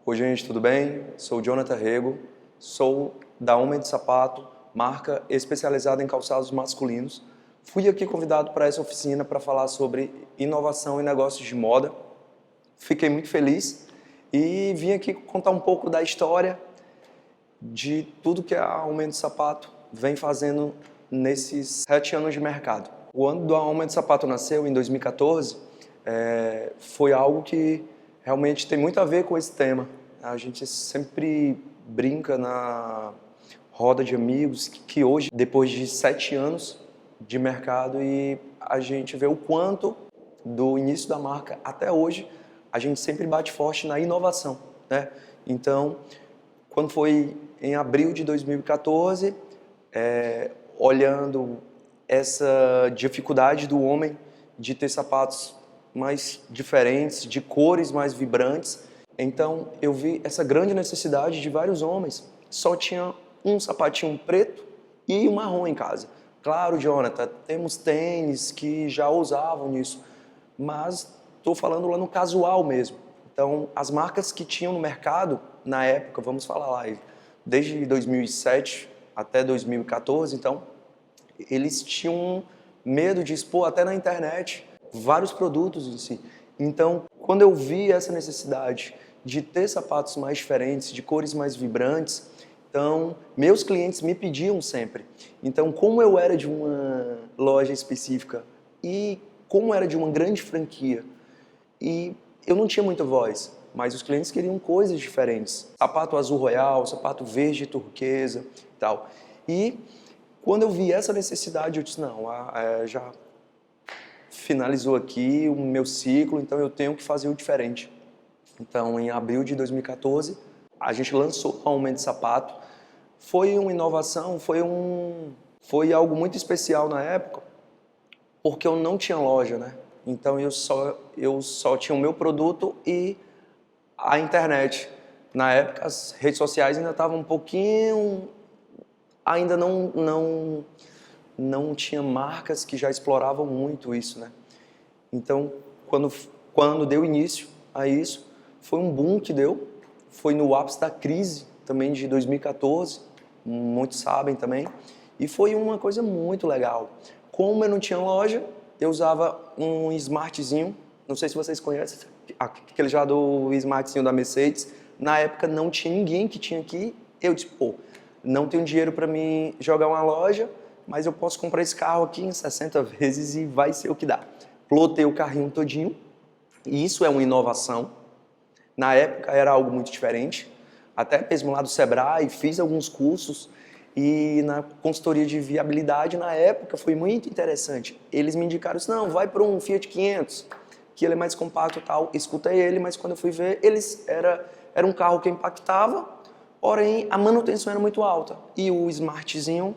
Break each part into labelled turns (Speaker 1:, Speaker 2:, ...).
Speaker 1: Oi gente, tudo bem? Sou o Jonathan Rego, sou da Homem de Sapato, marca especializada em calçados masculinos. Fui aqui convidado para essa oficina para falar sobre inovação e negócios de moda. Fiquei muito feliz e vim aqui contar um pouco da história de tudo que a Homem de Sapato vem fazendo nesses 7 anos de mercado. O ano do Homem de Sapato nasceu em 2014, foi algo que realmente tem muito a ver com esse tema. A gente sempre brinca na roda de amigos que hoje, depois de 7 anos de mercado, e a gente vê o quanto do início da marca até hoje, a gente sempre bate forte na inovação, né? Então, quando foi em abril de 2014, olhando essa dificuldade do homem de ter sapatos mais diferentes, de cores mais vibrantes, então eu vi essa grande necessidade de vários homens. Só tinha um sapatinho preto e um marrom em casa. Claro, Jonathan, temos tênis que já usavam nisso, mas estou falando lá no casual mesmo. Então, as marcas que tinham no mercado, na época, vamos falar lá, desde 2007 até 2014, então, eles tinham medo de expor até na internet vários produtos em si. Então, quando eu vi essa necessidade de ter sapatos mais diferentes, de cores mais vibrantes, então, meus clientes me pediam sempre. Então, como eu era de uma loja específica e como era de uma grande franquia, e eu não tinha muita voz, mas os clientes queriam coisas diferentes. Sapato azul royal, sapato verde turquesa e tal. E quando eu vi essa necessidade, eu disse, não, já finalizou aqui o meu ciclo, então eu tenho que fazer o diferente. Então, em abril de 2014, a gente lançou a Homem de Sapato. Foi uma inovação, foi algo muito especial na época, porque eu não tinha loja, né? Então eu só tinha o meu produto e a internet. Na época as redes sociais ainda estavam um pouquinho, ainda não tinha marcas que já exploravam muito isso, né? Então quando deu início a isso, foi um boom que deu, foi no ápice da crise também de 2014, muitos sabem também, e foi uma coisa muito legal. Como eu não tinha loja, eu usava um Smartzinho, não sei se vocês conhecem, aquele já do Smartzinho da Mercedes. Na época não tinha ninguém que tinha aqui, eu disse, pô, não tenho dinheiro para me jogar uma loja, mas eu posso comprar esse carro aqui em 60 vezes e vai ser o que dá. Plotei o carrinho todinho, e isso é uma inovação. Na época era algo muito diferente, até mesmo lá do Sebrae, fiz alguns cursos, e na consultoria de viabilidade, na época, foi muito interessante. Eles me indicaram assim, não, vai para um Fiat 500, que ele é mais compacto e tal. Escutei ele, mas quando eu fui ver, era um carro que impactava, porém a manutenção era muito alta. E o Smartzinho,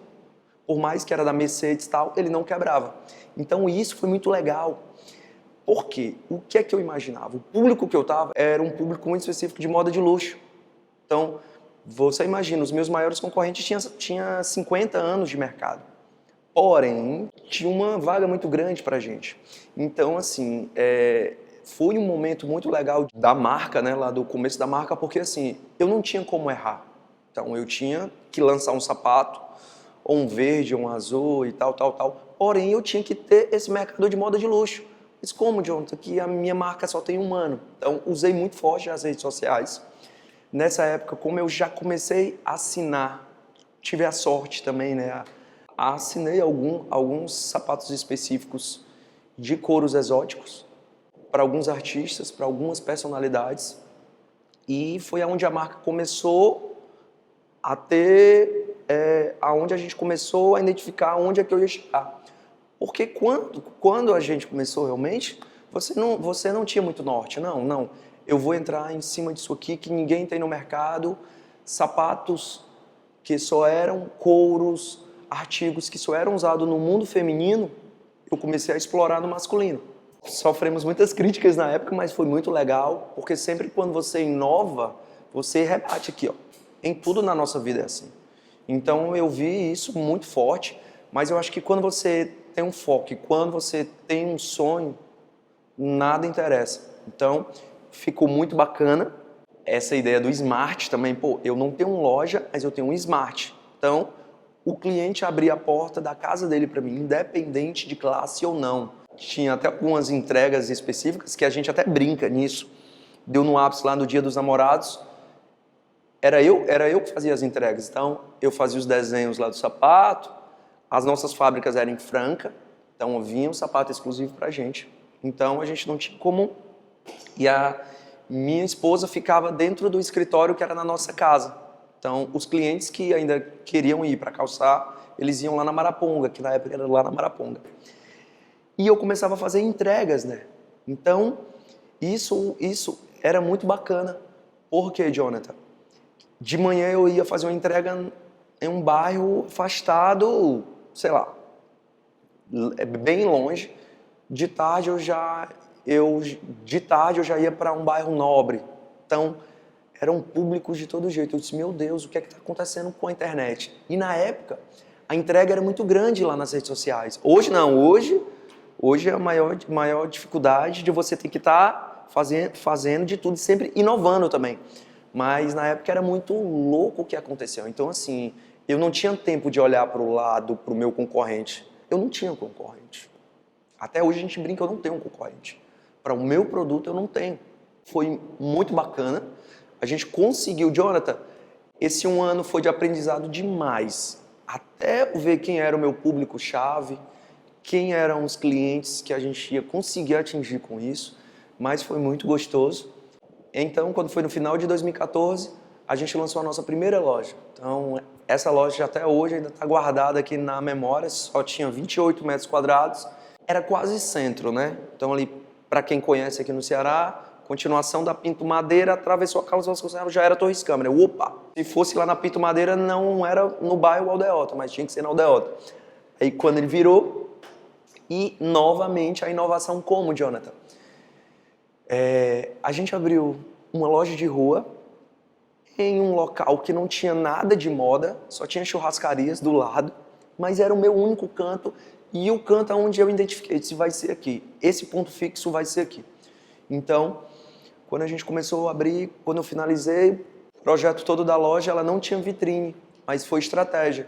Speaker 1: por mais que era da Mercedes e tal, ele não quebrava. Então isso foi muito legal. Por quê? O que é que eu imaginava? O público que eu estava era um público muito específico de moda de luxo. Então, você imagina, os meus maiores concorrentes tinham 50 anos de mercado. Porém, tinha uma vaga muito grande para a gente. Então, assim, foi um momento muito legal da marca, né, lá do começo da marca, porque assim, eu não tinha como errar. Então, eu tinha que lançar um sapato, ou um verde, ou um azul e tal, tal, tal. Porém, eu tinha que ter esse mercado de moda de luxo. Mas como, Jonathan, que a minha marca só tem um ano? Então, usei muito forte as redes sociais. Nessa época, como eu já comecei a assinar, tive a sorte também, né? Assinei alguns sapatos específicos de couros exóticos para alguns artistas, para algumas personalidades. E foi aonde a marca começou a ter, aonde a gente começou a identificar onde é que eu ia chegar. Porque quando a gente começou realmente, você não tinha muito norte, não. Eu vou entrar em cima disso aqui que ninguém tem no mercado, sapatos que só eram couros, artigos que só eram usados no mundo feminino, eu comecei a explorar no masculino. Sofremos muitas críticas na época, mas foi muito legal, porque sempre quando você inova, você rebate aqui, ó. Em tudo na nossa vida é assim. Então eu vi isso muito forte, mas eu acho que quando você tem um foco e quando você tem um sonho, nada interessa. Então, ficou muito bacana essa ideia do smart também, pô, eu não tenho uma loja, mas eu tenho um smart. Então, o cliente abria a porta da casa dele para mim, independente de classe ou não. Tinha até algumas entregas específicas que a gente até brinca nisso. Deu no ápice lá no Dia dos Namorados, era eu que fazia as entregas. Então, eu fazia os desenhos lá do sapato, as nossas fábricas eram em Franca, então vinha um sapato exclusivo pra gente. Então, a gente não tinha como. E a minha esposa ficava dentro do escritório que era na nossa casa. Então, os clientes que ainda queriam ir para calçar, eles iam lá na Maraponga, que na época era lá na Maraponga. E eu começava a fazer entregas, né? Então, isso era muito bacana. Por quê, Jonathan? De manhã eu ia fazer uma entrega em um bairro afastado, sei lá, bem longe. De tarde eu já ia para um bairro nobre. Então, eram públicos de todo jeito. Eu disse, meu Deus, o que é que está acontecendo com a internet? E na época, a entrega era muito grande lá nas redes sociais. Hoje não, hoje é a maior dificuldade de você ter que estar fazendo de tudo e sempre inovando também. Mas na época era muito louco o que aconteceu. Então, assim, eu não tinha tempo de olhar para o lado, para o meu concorrente. Eu não tinha concorrente. Até hoje a gente brinca, eu não tenho um concorrente. Para o meu produto eu não tenho. Foi muito bacana. A gente conseguiu, Jonathan, esse um ano foi de aprendizado demais. Até ver quem era o meu público-chave, quem eram os clientes que a gente ia conseguir atingir com isso. Mas foi muito gostoso. Então, quando foi no final de 2014, a gente lançou a nossa primeira loja. Então, essa loja até hoje ainda está guardada aqui na memória, só tinha 28 metros quadrados. Era quase centro, né? Então, ali, para quem conhece aqui no Ceará, continuação da Pinto Madeira, atravessou a Carlos Vasconcelos, já era Torres Câmara. Opa! Se fosse lá na Pinto Madeira, não era no bairro Aldeota, mas tinha que ser na Aldeota. Aí, quando ele virou, e novamente a inovação como, Jonathan? A gente abriu uma loja de rua em um local que não tinha nada de moda, só tinha churrascarias do lado, mas era o meu único canto e o canto onde eu identifiquei, disse, vai ser aqui, esse ponto fixo vai ser aqui. Então, quando a gente começou a abrir, quando eu finalizei, o projeto todo da loja, ela não tinha vitrine, mas foi estratégia.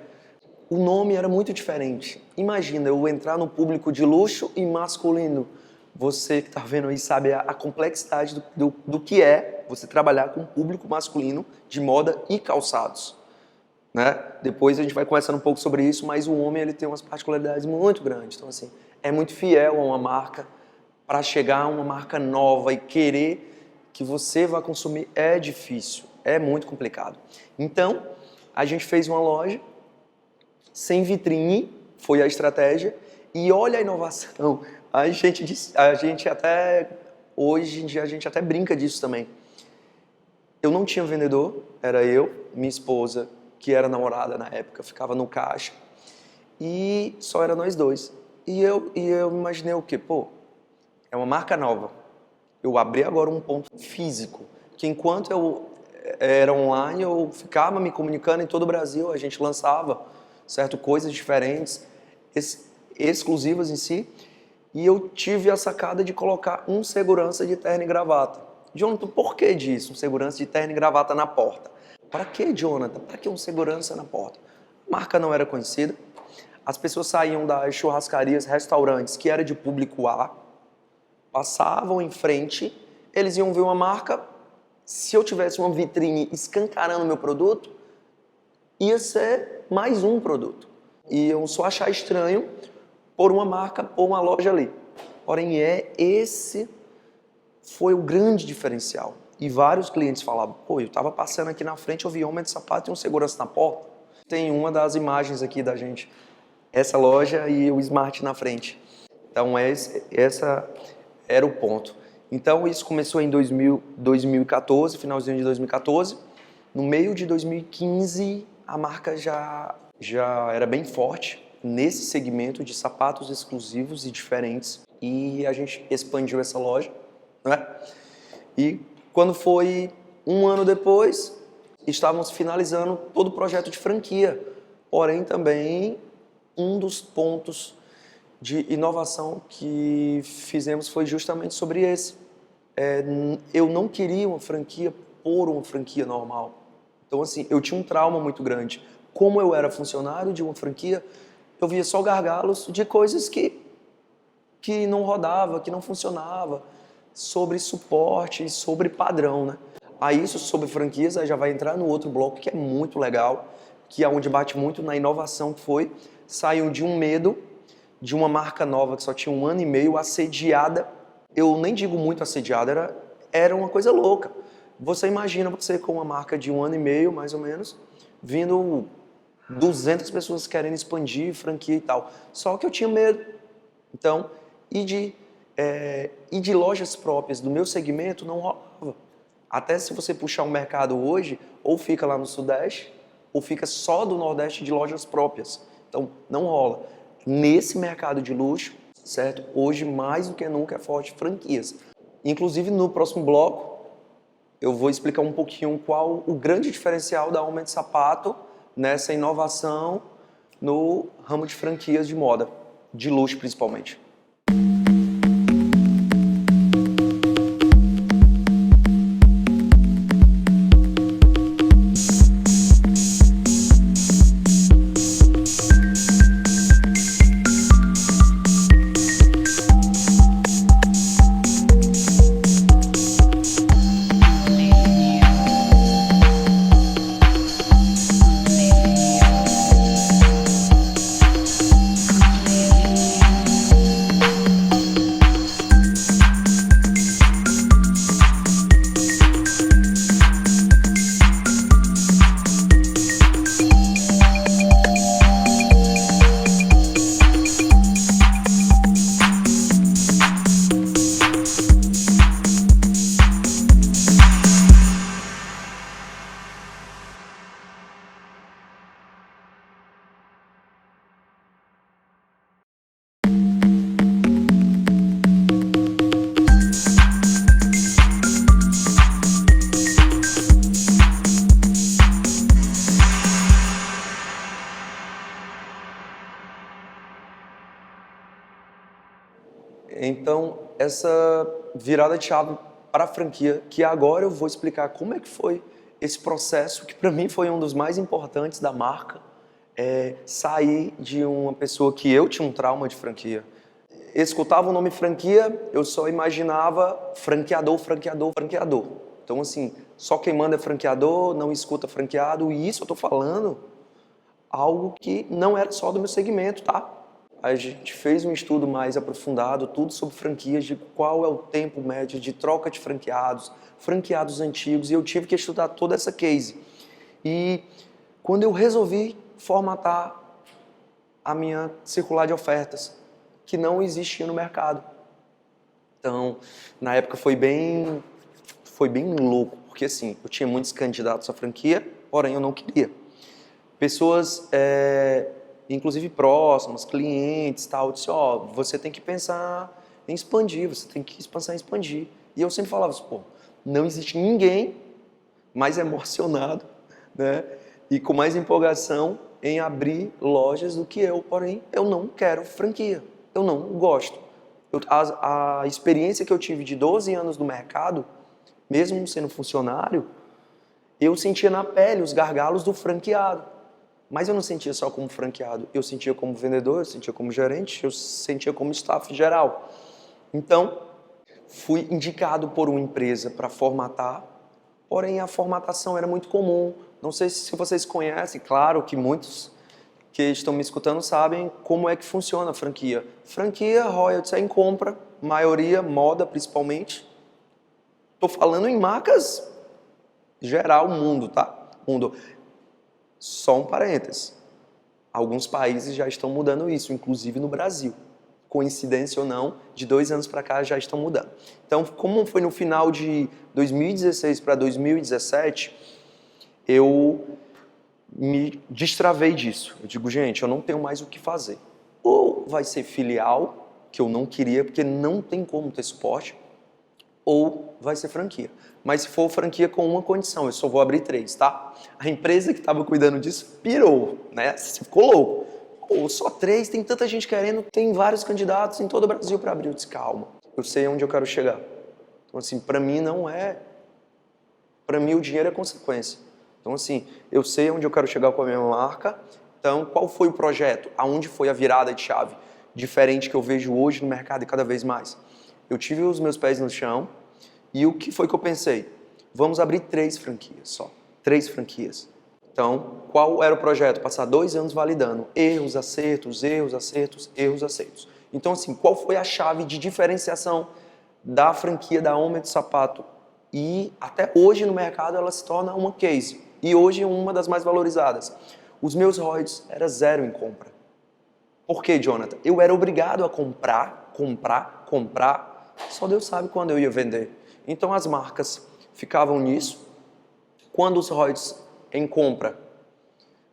Speaker 1: O nome era muito diferente. Imagina, eu entrar no público de luxo e masculino. Você que está vendo aí sabe a complexidade do que é você trabalhar com público masculino de moda e calçados. Né? Depois a gente vai conversando um pouco sobre isso, mas o homem ele tem umas particularidades muito grandes. Então, assim, é muito fiel a uma marca. Para chegar a uma marca nova e querer que você vá consumir é difícil, é muito complicado. Então, a gente fez uma loja sem vitrine, foi a estratégia, e olha a inovação. A gente até, hoje em dia, a gente até brinca disso também. Eu não tinha vendedor, era eu, minha esposa, que era namorada na época, ficava no caixa, e só era nós dois. E eu imaginei o quê? Pô, é uma marca nova. Eu abri agora um ponto físico, que enquanto eu era online, eu ficava me comunicando em todo o Brasil, a gente lançava, certo, coisas diferentes, exclusivas em si, e eu tive a sacada de colocar um segurança de terno e gravata. Jonathan, por que disso? Um segurança de terno e gravata na porta. Para que, Jonathan? Para que um segurança na porta? A marca não era conhecida, as pessoas saíam das churrascarias, restaurantes, que era de público A, passavam em frente, eles iam ver uma marca, se eu tivesse uma vitrine escancarando meu produto, ia ser mais um produto. Iam só achar estranho por uma marca ou uma loja ali. Porém, esse foi o grande diferencial. E vários clientes falavam, pô, eu estava passando aqui na frente, eu vi homem de sapato e um segurança na porta. Tem uma das imagens aqui da gente, essa loja e o Smart na frente. Então, essa era o ponto. Então, isso começou em 2014, finalzinho de 2014. No meio de 2015, a marca já era bem forte nesse segmento de sapatos exclusivos e diferentes. E a gente expandiu essa loja, né? E quando foi um ano depois, estávamos finalizando todo o projeto de franquia. Porém, também um dos pontos de inovação que fizemos foi justamente sobre esse. Eu não queria uma franquia por uma franquia normal. Então, assim, eu tinha um trauma muito grande. Como eu era funcionário de uma franquia, eu via só gargalos de coisas que não rodava, que não funcionava, sobre suporte, sobre padrão, né? Aí isso sobre franquias, aí já vai entrar no outro bloco que é muito legal, que é onde bate muito na inovação que foi, saiu de um medo, de uma marca nova que só tinha 1 ano e meio, assediada. Eu nem digo muito assediada, era uma coisa louca. Você imagina você com uma marca de 1 ano e meio, mais ou menos, vindo 200 pessoas querendo expandir franquia e tal. Só que eu tinha medo. Então, e de lojas próprias do meu segmento não rolava. Até se você puxar um mercado hoje, ou fica lá no Sudeste, ou fica só do Nordeste de lojas próprias. Então, não rola. Nesse mercado de luxo, certo? Hoje, mais do que nunca, é forte franquias. Inclusive, no próximo bloco, eu vou explicar um pouquinho qual o grande diferencial da Homem de Sapato nessa inovação no ramo de franquias de moda, de luxo principalmente. Então, essa virada de chave para a franquia, que agora eu vou explicar como é que foi esse processo, que para mim foi um dos mais importantes da marca, sair de uma pessoa que eu tinha um trauma de franquia. Escutava o nome franquia, eu só imaginava franqueador, franqueador, franqueador. Então, assim, só quem manda é franqueador, não escuta franqueado, e isso eu tô falando algo que não era só do meu segmento, tá? A gente fez um estudo mais aprofundado, tudo sobre franquias, de qual é o tempo médio de troca de franqueados antigos, e eu tive que estudar toda essa case. E quando eu resolvi formatar a minha circular de ofertas, que não existia no mercado. Então, na época foi bem louco, porque assim, eu tinha muitos candidatos à franquia, porém eu não queria. Pessoas, inclusive próximas, clientes, tal, disse, você tem que pensar em expandir, você tem que pensar em expandir. E eu sempre falava assim, não existe ninguém mais emocionado, né, e com mais empolgação em abrir lojas do que eu, porém eu não quero franquia, eu não gosto. A experiência que eu tive de 12 anos no mercado, mesmo sendo funcionário, eu sentia na pele os gargalos do franqueado. Mas eu não sentia só como franqueado, eu sentia como vendedor, eu sentia como gerente, eu sentia como staff geral. Então, fui indicado por uma empresa para formatar, porém a formatação era muito comum. Não sei se vocês conhecem, claro que muitos que estão me escutando sabem como é que funciona a franquia. Franquia, royalties é em compra, maioria, moda principalmente. Estou falando em marcas geral, mundo, tá? Mundo. Só um parênteses. Alguns países já estão mudando isso, inclusive no Brasil. Coincidência ou não, de 2 anos para cá já estão mudando. Então, como foi no final de 2016 para 2017, eu me destravei disso. Eu digo, gente, eu não tenho mais o que fazer. Ou vai ser filial, que eu não queria, porque não tem como ter suporte, ou vai ser franquia. Mas se for franquia com uma condição, eu só vou abrir 3, tá? A empresa que estava cuidando disso pirou, né? Ficou louco. Pô, só 3, tem tanta gente querendo, tem vários candidatos em todo o Brasil para abrir. Eu disse, calma, eu sei onde eu quero chegar. Então, assim, para mim não é Para mim, o dinheiro é consequência. Então, assim, eu sei onde eu quero chegar com a minha marca. Então, qual foi o projeto? Aonde foi a virada de chave diferente que eu vejo hoje no mercado e cada vez mais? Eu tive os meus pés no chão e o que foi que eu pensei? Vamos abrir 3 franquias só. 3 franquias. Então, qual era o projeto? Passar 2 anos validando erros, acertos, erros, acertos, erros, acertos. Então, assim, qual foi a chave de diferenciação da franquia da Homem de Sapato? E até hoje no mercado ela se torna uma case. E hoje uma das mais valorizadas. Os meus royalties era 0 em compra. Por quê, Jonathan? Eu era obrigado a comprar. Só Deus sabe quando eu ia vender. Então as marcas ficavam nisso. Quando os royalties em compra,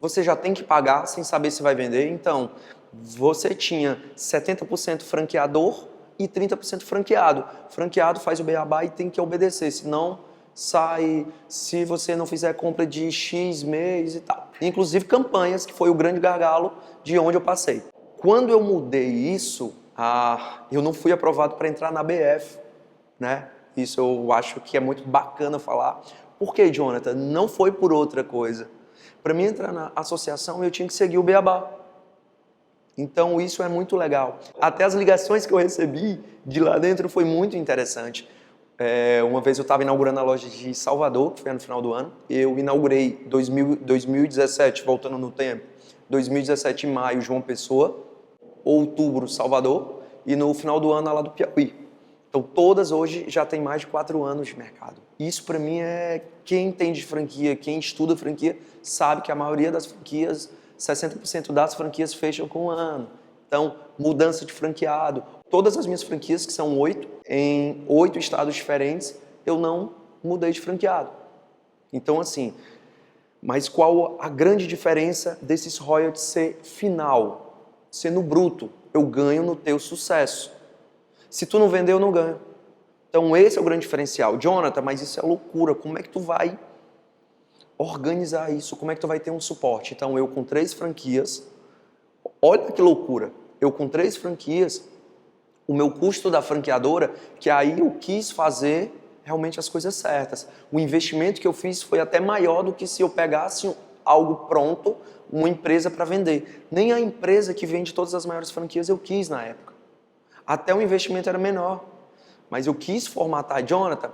Speaker 1: você já tem que pagar sem saber se vai vender. Então, você tinha 70% franqueador e 30% franqueado. Franqueado faz o beabá e tem que obedecer, senão sai se você não fizer compra de X mês e tal. Inclusive campanhas, que foi o grande gargalo de onde eu passei. Quando eu mudei isso, eu não fui aprovado para entrar na BF, né? Isso eu acho que é muito bacana falar. Por quê, Jonathan? Não foi por outra coisa. Para mim entrar na associação, eu tinha que seguir o beabá. Então isso é muito legal. Até as ligações que eu recebi de lá dentro foi muito interessante. Uma vez eu estava inaugurando a loja de Salvador, que foi no final do ano. Eu inaugurei 2017, voltando no tempo, 2017 em maio, João Pessoa, outubro, Salvador, e no final do ano lá do Piauí. Então todas hoje já têm mais de 4 anos de mercado. Isso para mim é quem entende de franquia, quem estuda franquia, sabe que a maioria das franquias, 60% das franquias fecham com 1 ano. Então, mudança de franqueado. Todas as minhas franquias, que são 8, em 8 estados diferentes, eu não mudei de franqueado. Então, assim, mas qual a grande diferença desses royalties ser final? Ser no bruto, eu ganho no teu sucesso. Se tu não vender, eu não ganho. Então esse é o grande diferencial. Jonathan, mas isso é loucura. Como é que tu vai organizar isso? Como é que tu vai ter um suporte? Então eu com 3 franquias, olha que loucura. Eu com 3 franquias, o meu custo da franqueadora, que aí eu quis fazer realmente as coisas certas. O investimento que eu fiz foi até maior do que se eu pegasse algo pronto, uma empresa para vender. Nem a empresa que vende todas as maiores franquias eu quis na época. Até o investimento era menor, mas eu quis formatar. Jonathan,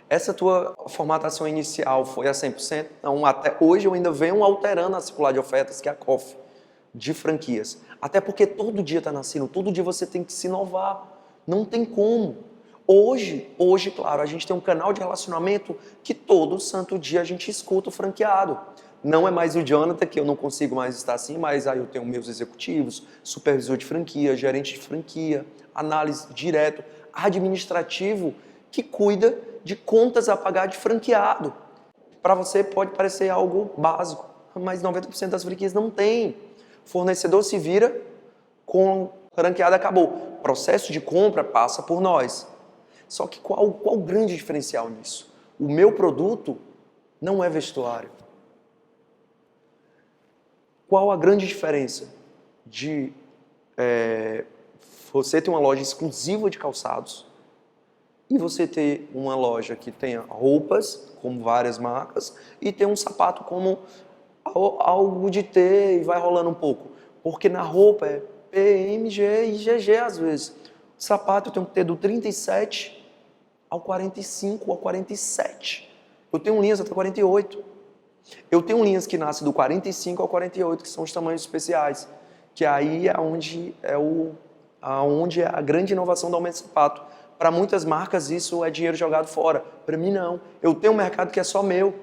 Speaker 1: essa tua formatação inicial foi a 100%? Não, até hoje eu ainda venho alterando a circular de ofertas, que é a COF, de franquias. Até porque todo dia está nascendo, todo dia você tem que se inovar. Não tem como. Hoje, claro, a gente tem um canal de relacionamento que todo santo dia a gente escuta o franqueado. Não é mais o Jonathan, que eu não consigo mais estar assim, mas aí eu tenho meus executivos, supervisor de franquia, gerente de franquia, análise direto, administrativo, que cuida de contas a pagar de franqueado. Para você pode parecer algo básico, mas 90% das franquias não tem. Fornecedor se vira, com franqueado acabou. Processo de compra passa por nós. Só que qual o grande diferencial nisso? O meu produto não é vestuário. Qual a grande diferença de você ter uma loja exclusiva de calçados e você ter uma loja que tenha roupas, como várias marcas, e ter um sapato como algo de ter e vai rolando um pouco? Porque na roupa é PMG e GG às vezes. O sapato eu tenho que ter do 37 ao 45 ao 47. Eu tenho linhas até 48. Eu tenho linhas que nascem do 45 ao 48, que são os tamanhos especiais, que aí é onde é a grande inovação do aumento de sapato. Para muitas marcas isso é dinheiro jogado fora. Para mim não. Eu tenho um mercado que é só meu.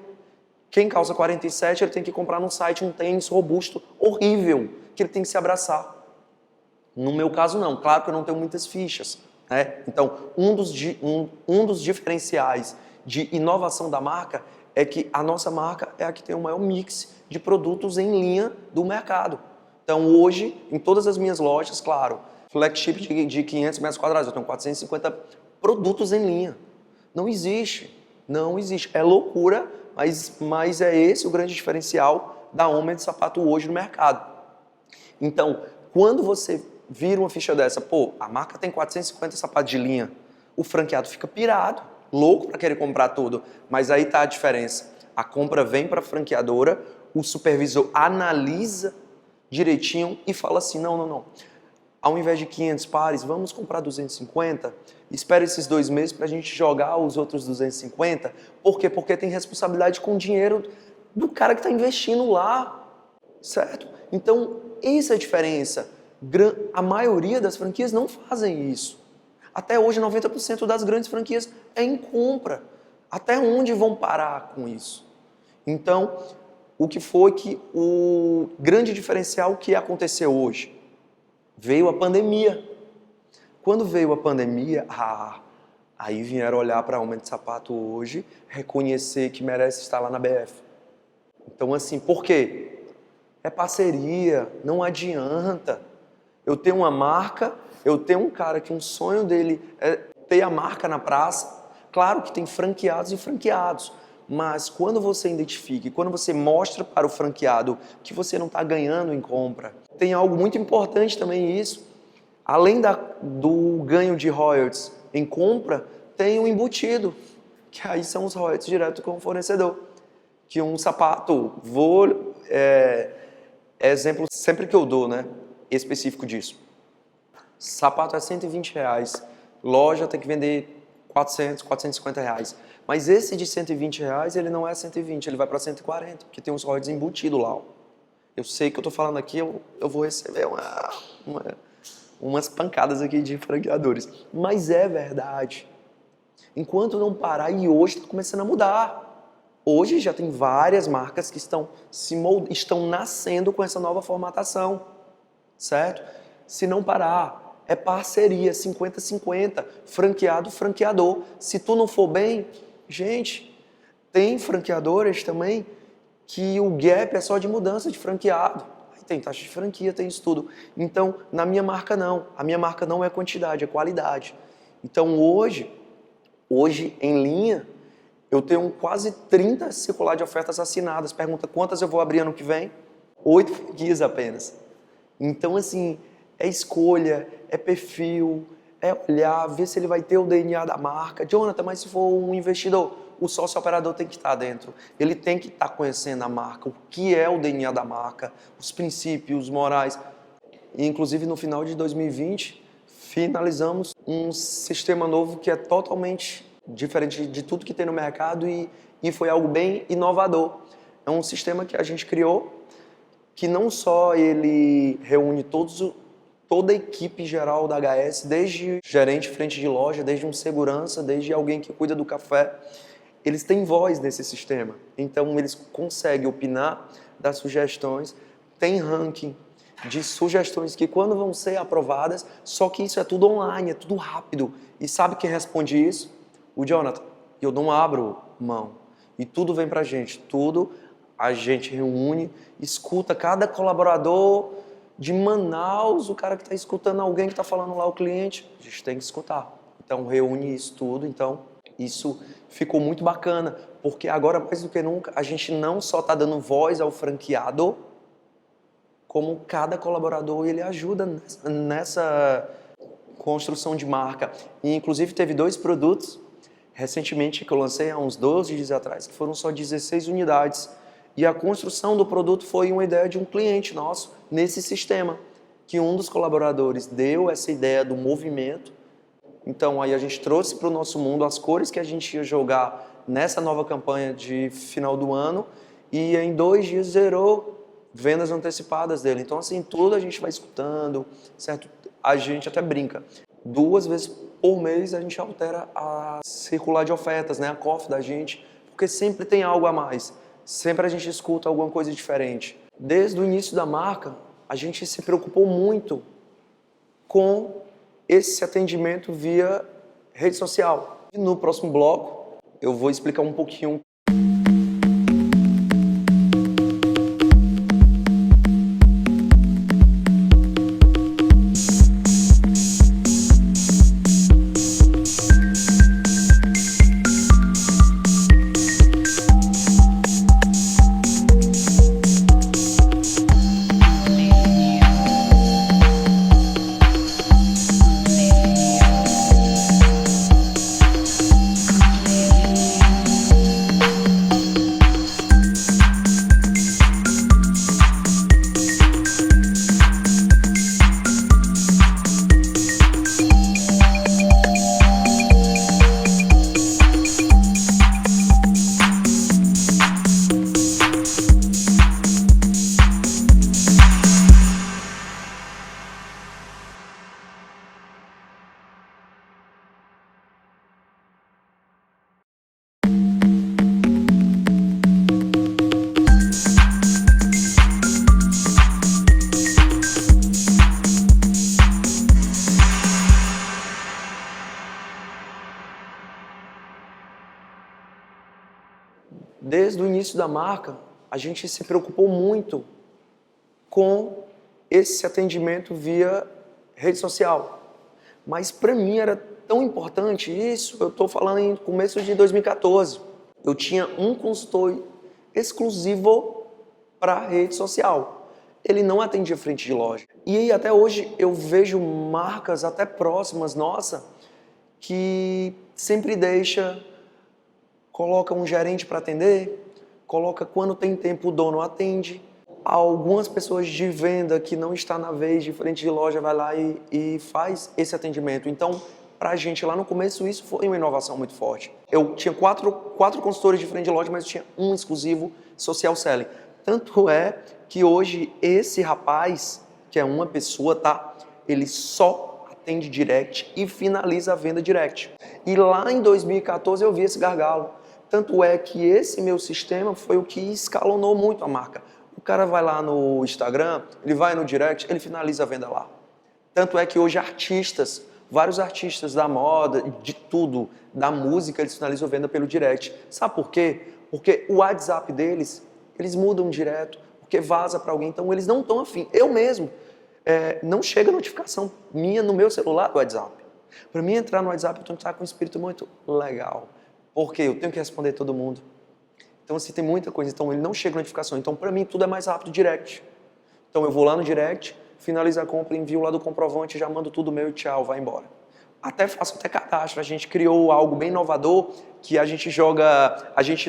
Speaker 1: Quem calça 47, ele tem que comprar num site um tênis robusto, horrível, que ele tem que se abraçar. No meu caso não. Claro que eu não tenho muitas fichas, né? Então, um dos diferenciais de inovação da marca é que a nossa marca é a que tem o maior mix de produtos em linha do mercado. Então hoje, em todas as minhas lojas, claro, flagship de 500 metros quadrados, eu tenho 450 produtos em linha. Não existe. É loucura, mas é esse o grande diferencial da Homem de Sapato hoje no mercado. Então, quando você vira uma ficha dessa, a marca tem 450 sapatos de linha, o franqueado fica pirado. louco para querer comprar tudo, mas aí tá a diferença. A compra vem para a franqueadora, o supervisor analisa direitinho e fala assim, não. Ao invés de 500 pares, vamos comprar 250? Espera esses 2 meses para a gente jogar os outros 250. Por quê? Porque tem responsabilidade com o dinheiro do cara que está investindo lá, certo? Então, essa é a diferença. A maioria das franquias não fazem isso. Até hoje, 90% das grandes franquias é em compra. Até onde vão parar com isso? Então, o que foi que o grande diferencial que aconteceu hoje? Veio a pandemia. Quando veio a pandemia, aí vieram olhar para a Homem de Sapato hoje, reconhecer que merece estar lá na BF. Então, assim, por quê? É parceria, não adianta. Eu tenho uma marca, eu tenho um cara que um sonho dele é ter a marca na praça. Claro que tem franqueados e franqueados, mas quando você identifica e quando você mostra para o franqueado que você não está ganhando em compra, tem algo muito importante também isso. Além do ganho de royalties em compra, tem o embutido, que aí são os royalties direto com o fornecedor. Que um sapato, exemplo sempre que eu dou, né, específico disso. Sapato é R$120, loja tem que vender 400, R$450. Mas esse de R$120, ele não é 120, ele vai para 140, porque tem uns royalties embutidos lá. Ó. Eu sei que eu tô falando aqui, eu vou receber umas pancadas aqui de franqueadores. Mas é verdade. Enquanto não parar, e hoje está começando a mudar. Hoje já tem várias marcas que estão nascendo com essa nova formatação, certo? Se não parar, é parceria, 50-50, franqueado-franqueador. Se tu não for bem, gente, tem franqueadoras também que o gap é só de mudança de franqueado. Aí tem taxa de franquia, tem isso tudo. Então, na minha marca não. A minha marca não é quantidade, é qualidade. Então, hoje em linha, eu tenho quase 30 circular de ofertas assinadas. Pergunta quantas eu vou abrir ano que vem? 8 franquias apenas. Então, assim, é escolha, é perfil, é olhar, ver se ele vai ter o DNA da marca. Jonathan, mas se for um investidor, o sócio operador tem que estar dentro. Ele tem que estar conhecendo a marca, o que é o DNA da marca, os princípios morais. E, inclusive, no final de 2020, finalizamos um sistema novo que é totalmente diferente de tudo que tem no mercado e foi algo bem inovador. É um sistema que a gente criou que não só ele reúne toda a equipe geral da HS, desde gerente frente de loja, desde um segurança, desde alguém que cuida do café, eles têm voz nesse sistema. Então eles conseguem opinar, dar sugestões, tem ranking de sugestões que quando vão ser aprovadas, só que isso é tudo online, é tudo rápido. E sabe quem responde isso? O Jonathan. Eu não abro mão. E tudo vem pra gente, tudo a gente reúne, escuta cada colaborador de Manaus, o cara que está escutando alguém que está falando lá, o cliente, a gente tem que escutar. Então reúne isso tudo, então isso ficou muito bacana, porque agora mais do que nunca a gente não só está dando voz ao franqueado, como cada colaborador ele ajuda nessa construção de marca. E inclusive teve 2 produtos recentemente que eu lancei há uns 12 dias atrás, que foram só 16 unidades. E a construção do produto foi uma ideia de um cliente nosso nesse sistema, que um dos colaboradores deu essa ideia do movimento. Então aí a gente trouxe para o nosso mundo as cores que a gente ia jogar nessa nova campanha de final do ano e em 2 dias zerou vendas antecipadas dele. Então assim, tudo a gente vai escutando, certo? A gente até brinca. 2 vezes por mês a gente altera a circular de ofertas, né? A COF da gente, porque sempre tem algo a mais. Sempre a gente escuta alguma coisa diferente. Desde o início da marca, a gente se preocupou muito com esse atendimento via rede social. E no próximo bloco, eu vou explicar um pouquinho desde o início da marca, a gente se preocupou muito com esse atendimento via rede social. Mas para mim era tão importante isso, eu estou falando em começo de 2014. Eu tinha um consultor exclusivo para rede social. Ele não atendia frente de loja. E aí até hoje eu vejo marcas até próximas, nossa, que sempre coloca um gerente para atender, coloca quando tem tempo o dono atende. Algumas pessoas de venda que não está na vez de frente de loja vai lá e faz esse atendimento. Então, para a gente lá no começo, isso foi uma inovação muito forte. Eu tinha quatro consultores de frente de loja, mas eu tinha um exclusivo social selling. Tanto é que hoje esse rapaz, que é uma pessoa, tá? Ele só atende direct e finaliza a venda direct. E lá em 2014 eu vi esse gargalo. Tanto é que esse meu sistema foi o que escalonou muito a marca. O cara vai lá no Instagram, ele vai no direct, ele finaliza a venda lá. Tanto é que hoje vários artistas da moda, de tudo, da música, eles finalizam a venda pelo direct. Sabe por quê? Porque o WhatsApp deles, eles mudam direto, porque vaza para alguém, então eles não estão afim. Eu mesmo, não chega notificação minha no meu celular do WhatsApp. Para mim entrar no WhatsApp, eu tenho que estar com um espírito muito legal, porque eu tenho que responder todo mundo. Então, assim, tem muita coisa. Então, ele não chega notificação. Então, para mim, tudo é mais rápido direct. Então, eu vou lá no direct, finalizo a compra, envio lá do comprovante, já mando tudo meu e tchau, vai embora. Faço até cadastro. A gente criou algo bem inovador que a gente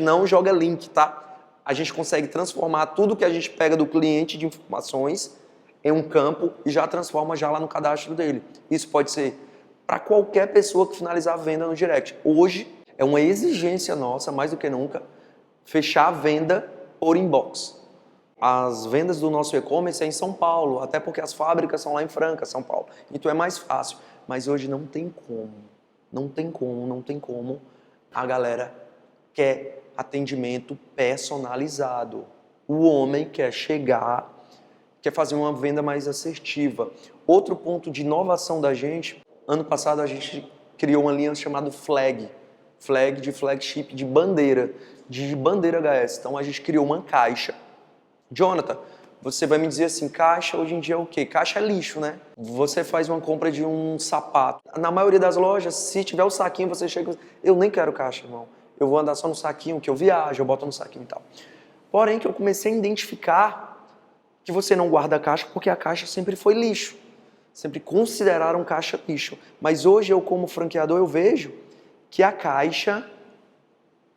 Speaker 1: não joga link, tá? A gente consegue transformar tudo que a gente pega do cliente de informações em um campo e já transforma já lá no cadastro dele. Isso pode ser para qualquer pessoa que finalizar a venda no direct. Hoje, é uma exigência nossa, mais do que nunca, fechar a venda por inbox. As vendas do nosso e-commerce é em São Paulo, até porque as fábricas são lá em Franca, São Paulo. Então é mais fácil. Mas hoje não tem como. A galera quer atendimento personalizado. O homem quer chegar, quer fazer uma venda mais assertiva. Outro ponto de inovação da gente, ano passado a gente criou uma linha chamada Flag de flagship, de bandeira HS. Então a gente criou uma caixa. Jonathan, você vai me dizer assim, caixa hoje em dia é o quê? Caixa é lixo, né? Você faz uma compra de um sapato. Na maioria das lojas, se tiver o saquinho, você chega, eu nem quero caixa, irmão. Eu vou andar só no saquinho, que eu viajo, eu boto no saquinho e tal. Porém, que eu comecei a identificar que você não guarda a caixa porque a caixa sempre foi lixo. Sempre consideraram caixa lixo. Mas hoje eu, como franqueador, eu vejo que a caixa,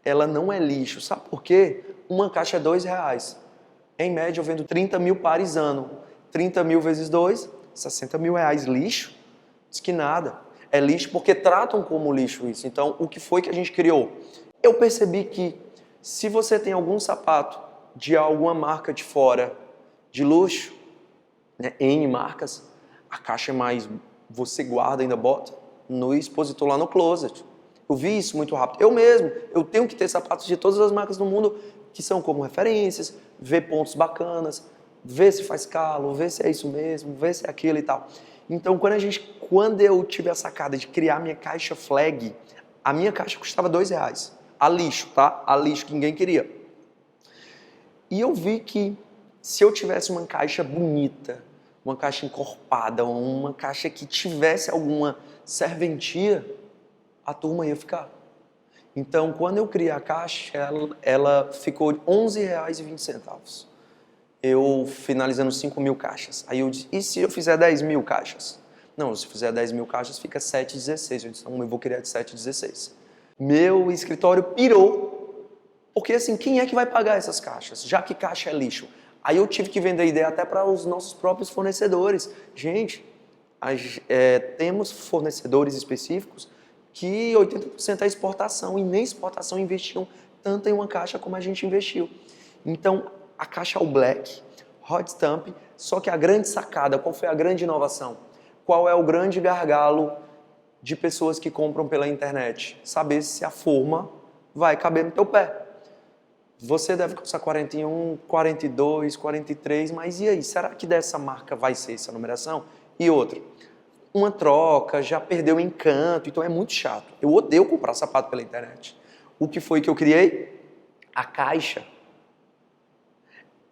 Speaker 1: ela não é lixo. Sabe por quê? Uma caixa é R$2. Em média, eu vendo 30 mil pares ano. 30 mil vezes 2, 60 mil reais lixo? Diz que nada. É lixo porque tratam como lixo isso. Então, o que foi que a gente criou? Eu percebi que se você tem algum sapato de alguma marca de fora, de luxo, né, N marcas, a caixa é mais, você guarda, ainda bota no expositor lá no closet. Eu vi isso muito rápido. Eu tenho que ter sapatos de todas as marcas do mundo que são como referências, ver pontos bacanas, ver se faz calo, ver se é isso mesmo, ver se é aquilo e tal. Então, quando eu tive a sacada de criar minha caixa Flag, a minha caixa custava R$2. A lixo, tá? A lixo que ninguém queria. E eu vi que se eu tivesse uma caixa bonita, uma caixa encorpada, uma caixa que tivesse alguma serventia, a turma ia ficar. Então, quando eu criei a caixa, ela ficou R$11,20. Eu finalizando 5 mil caixas. Aí eu disse, e se eu fizer 10 mil caixas? Não, se fizer 10 mil caixas, fica 7,16. Eu disse, não, eu vou criar de 7,16. Meu escritório pirou, porque assim, quem é que vai pagar essas caixas? Já que caixa é lixo. Aí eu tive que vender ideia até para os nossos próprios fornecedores. Gente, temos fornecedores específicos que 80% é exportação e nem exportação investiam tanto em uma caixa como a gente investiu. Então, a caixa All Black, Hot Stamp, só que a grande sacada, qual foi a grande inovação? Qual é o grande gargalo de pessoas que compram pela internet? Saber se a forma vai caber no teu pé. Você deve calçar 41, 42, 43, mas e aí? Será que dessa marca vai ser essa numeração? E outra, uma troca, já perdeu o encanto, então é muito chato. Eu odeio comprar sapato pela internet. O que foi que eu criei? A caixa,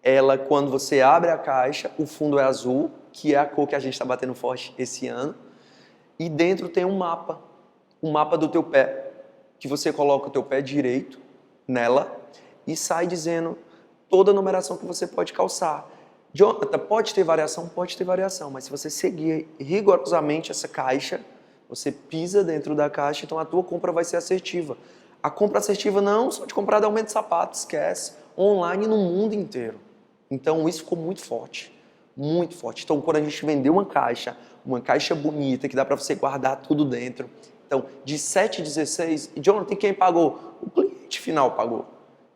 Speaker 1: ela, quando você abre a caixa, o fundo é azul, que é a cor que a gente está batendo forte esse ano, e dentro tem um mapa do teu pé, que você coloca o teu pé direito nela e sai dizendo toda a numeração que você pode calçar. Jonathan, pode ter variação? Pode ter variação, mas se você seguir rigorosamente essa caixa, você pisa dentro da caixa, então a tua compra vai ser assertiva. A compra assertiva não só de comprar de aumento de sapato, esquece, online no mundo inteiro. Então isso ficou muito forte, muito forte. Então quando a gente vendeu uma caixa bonita, que dá para você guardar tudo dentro. Então de 7,16, e Jonathan, quem pagou? O cliente final pagou.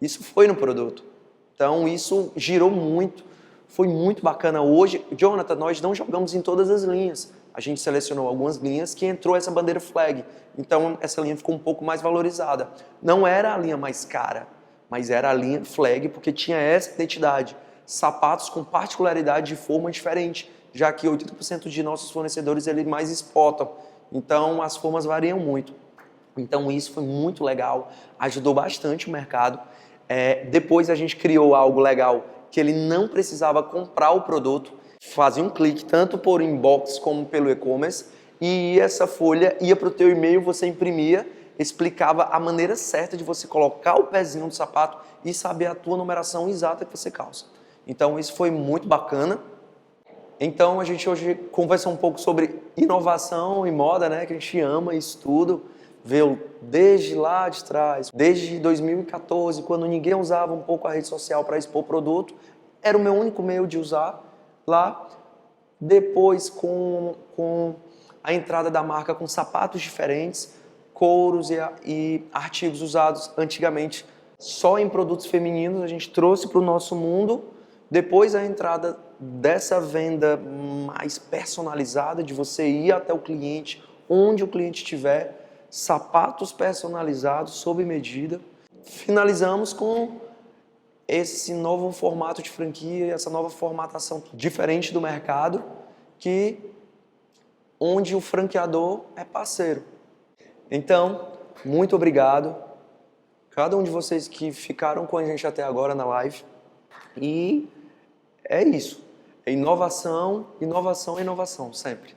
Speaker 1: Isso foi no produto. Então isso girou muito, foi muito bacana. Hoje, Jonathan, nós não jogamos em todas as linhas. A gente selecionou algumas linhas que entrou essa bandeira flag. Então essa linha ficou um pouco mais valorizada. Não era a linha mais cara, mas era a linha flag porque tinha essa identidade. Sapatos com particularidade de forma diferente, já que 80% de nossos fornecedores eles mais exportam. Então as formas variam muito. Então isso foi muito legal, ajudou bastante o mercado. Depois a gente criou algo legal, que ele não precisava comprar o produto, fazia um clique tanto por inbox como pelo e-commerce, e essa folha ia para o teu e-mail, você imprimia, explicava a maneira certa de você colocar o pezinho do sapato e saber a tua numeração exata que você calça. Então isso foi muito bacana. Então a gente hoje conversa um pouco sobre inovação e moda, né? Que a gente ama isso tudo, veio desde lá de trás, desde 2014, quando ninguém usava um pouco a rede social para expor produto, era o meu único meio de usar lá. Depois com a entrada da marca com sapatos diferentes, couros e artigos usados antigamente só em produtos femininos, a gente trouxe para o nosso mundo. Depois a entrada dessa venda mais personalizada, de você ir até o cliente, onde o cliente estiver, sapatos personalizados, sob medida. Finalizamos com esse novo formato de franquia, essa nova formatação diferente do mercado, onde o franqueador é parceiro. Então, muito obrigado. Cada um de vocês que ficaram com a gente até agora na live. E é isso. É inovação, inovação, inovação, sempre.